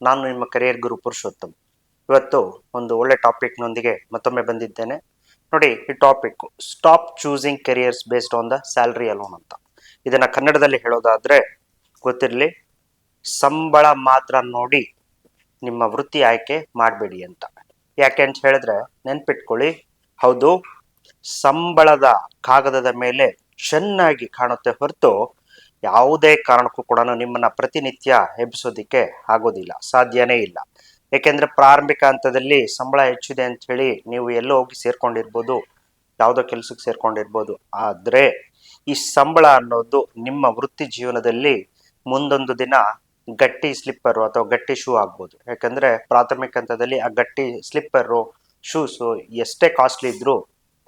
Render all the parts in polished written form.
ನಾನು ನಿಮ್ಮ ಕರಿಯರ್ ಗುರು ಪುರುಷೋತ್ತಮ್. ಇವತ್ತು ಒಂದು ಒಳ್ಳೆ ಟಾಪಿಕ್ನೊಂದಿಗೆ ಮತ್ತೊಮ್ಮೆ ಬಂದಿದ್ದೇನೆ. ನೋಡಿ, ಈ topic stop choosing careers based on the salary alone ಅಂತ. ಇದನ್ನ ಕನ್ನಡದಲ್ಲಿ ಹೇಳೋದಾದ್ರೆ ಗೊತ್ತಿರಲಿ, ಸಂಬಳ ಮಾತ್ರ ನೋಡಿ ನಿಮ್ಮ ವೃತ್ತಿ ಆಯ್ಕೆ ಮಾಡಬೇಡಿ ಅಂತ. ಯಾಕೆ ಅಂತ ಹೇಳಿದ್ರೆ ನೆನ್ಪಿಟ್ಕೊಳ್ಳಿ, ಹೌದು, ಸಂಬಳದ ಕಾಗದದ ಮೇಲೆ ಚೆನ್ನಾಗಿ ಕಾಣುತ್ತೆ ಹೊರತು ಯಾವುದೇ ಕಾರಣಕ್ಕೂ ಕೂಡ ನಿಮ್ಮನ್ನ ಪ್ರತಿನಿತ್ಯ ಎಬ್ಬಿಸೋದಿಕ್ಕೆ ಆಗೋದಿಲ್ಲ, ಸಾಧ್ಯನೇ ಇಲ್ಲ. ಯಾಕೆಂದ್ರೆ ಪ್ರಾರಂಭಿಕ ಹಂತದಲ್ಲಿ ಸಂಬಳ ಹೆಚ್ಚಿದೆ ಅಂತ ಹೇಳಿ ನೀವು ಎಲ್ಲೋ ಹೋಗಿ ಸೇರ್ಕೊಂಡಿರ್ಬೋದು, ಯಾವುದೋ ಕೆಲಸಕ್ಕೆ ಸೇರ್ಕೊಂಡಿರ್ಬೋದು. ಆದ್ರೆ ಈ ಸಂಬಳ ಅನ್ನೋದು ನಿಮ್ಮ ವೃತ್ತಿ ಜೀವನದಲ್ಲಿ ಮುಂದೊಂದು ದಿನ ಗಟ್ಟಿ ಸ್ಲಿಪ್ಪರು ಅಥವಾ ಗಟ್ಟಿ ಶೂ ಆಗ್ಬೋದು. ಯಾಕಂದ್ರೆ ಪ್ರಾಥಮಿಕ ಹಂತದಲ್ಲಿ ಆ ಗಟ್ಟಿ ಸ್ಲಿಪ್ಪರು, ಶೂಸು ಎಷ್ಟೇ ಕಾಸ್ಟ್ಲಿ ಇದ್ರೂ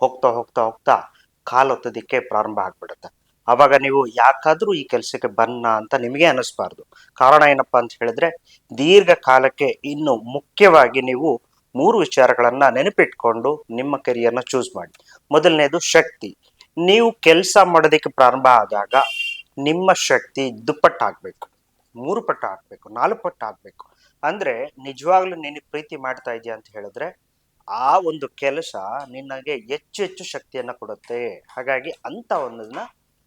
ಹೋಗ್ತಾ ಹೋಗ್ತಾ ಹೋಗ್ತಾ ಕಾಲೊತ್ತೋದಿಕ್ಕೆ ಪ್ರಾರಂಭ ಆಗ್ಬಿಡುತ್ತೆ. ಅವಾಗ ನೀವು ಯಾಕಾದ್ರೂ ಈ ಕೆಲಸಕ್ಕೆ ಬನ್ನ ಅಂತ ನಿಮಗೆ ಅನಿಸ್ಬಾರ್ದು. ಕಾರಣ ಏನಪ್ಪಾ ಅಂತ ಹೇಳಿದ್ರೆ, ದೀರ್ಘಕಾಲಕ್ಕೆ ಇನ್ನು ಮುಖ್ಯವಾಗಿ ನೀವು 3 ವಿಚಾರಗಳನ್ನ ನೆನಪಿಟ್ಕೊಂಡು ನಿಮ್ಮ ಕೆರಿಯರ್ನ ಚೂಸ್ ಮಾಡಿ. ಮೊದಲನೇದು ಶಕ್ತಿ. ನೀವು ಕೆಲಸ ಮಾಡೋದಕ್ಕೆ ಪ್ರಾರಂಭ ಆದಾಗ ನಿಮ್ಮ ಶಕ್ತಿ ದುಪ್ಪಟ್ಟಾಗಬೇಕು, 3 ಪಟ್ಟು ಆಗ್ಬೇಕು, 4 ಪಟ್ಟು ಆಗ್ಬೇಕು. ಅಂದ್ರೆ ನಿಜವಾಗ್ಲೂ ನೀನು ಪ್ರೀತಿ ಮಾಡ್ತಾ ಇದೀಯ ಅಂತ ಹೇಳಿದ್ರೆ ಆ ಒಂದು ಕೆಲಸ ನಿನಗೆ ಹೆಚ್ಚು ಹೆಚ್ಚು ಶಕ್ತಿಯನ್ನ ಕೊಡುತ್ತೆ. ಹಾಗಾಗಿ ಅಂತ ಒಂದನ್ನ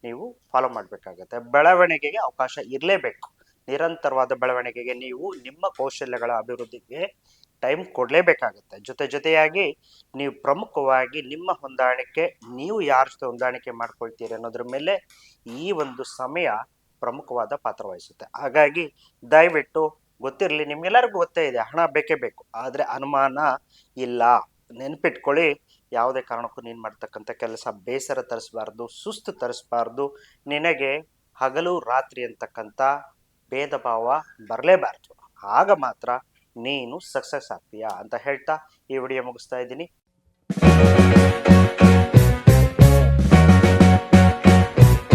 ನೀವು ಫಾಲೋ ಮಾಡ್ಬೇಕಾಗತ್ತೆ. ಬೆಳವಣಿಗೆಗೆ ಅವಕಾಶ ಇರಲೇಬೇಕು. ನಿರಂತರವಾದ ಬೆಳವಣಿಗೆಗೆ ನೀವು ನಿಮ್ಮ ಕೌಶಲ್ಯಗಳ ಅಭಿವೃದ್ಧಿಗೆ ಟೈಮ್ ಕೊಡ್ಲೇಬೇಕಾಗತ್ತೆ. ಜೊತೆಯಾಗಿ ನೀವು ಪ್ರಮುಖವಾಗಿ ನಿಮ್ಮ ಹೊಂದಾಣಿಕೆ, ನೀವು ಯಾರ ಜೊತೆ ಹೊಂದಾಣಿಕೆ ಮಾಡ್ಕೊಳ್ತೀರಿ ಅನ್ನೋದ್ರ ಮೇಲೆ ಈ ಒಂದು ಸಮಯ ಪ್ರಮುಖವಾದ ಪಾತ್ರ ವಹಿಸುತ್ತೆ. ಹಾಗಾಗಿ ದಯವಿಟ್ಟು ಗೊತ್ತಿರಲಿ, ನಿಮ್ಗೆಲ್ಲರಿಗೂ ಗೊತ್ತೇ ಇದೆ, ಹಣ ಬೇಕೇ ಬೇಕು. ಆದ್ರೆ ಅನುಮಾನ ಇಲ್ಲ. ನೆನ್ಪಿಟ್ಕೊಳ್ಳಿ, ಯಾವುದೇ ಕಾರಣಕ್ಕೂ ನೀನ್ ಮಾಡ್ತಕ್ಕಂಥ ಕೆಲಸ ಬೇಸರ ತರಿಸಬಾರ್ದು, ಸುಸ್ತು ತರಿಸಬಾರ್ದು. ನಿನಗೆ ಹಗಲು ರಾತ್ರಿ ಅಂತಕ್ಕಂಥ ಭೇದ ಭಾವ ಬರಲೇಬಾರ್ದು. ಆಗ ಮಾತ್ರ ನೀನು ಸಕ್ಸಸ್ ಆಗ್ತೀಯಾ ಅಂತ ಹೇಳ್ತಾ ಈ ವಿಡಿಯೋ ಮುಗಿಸ್ತಾ ಇದ್ದೀನಿ.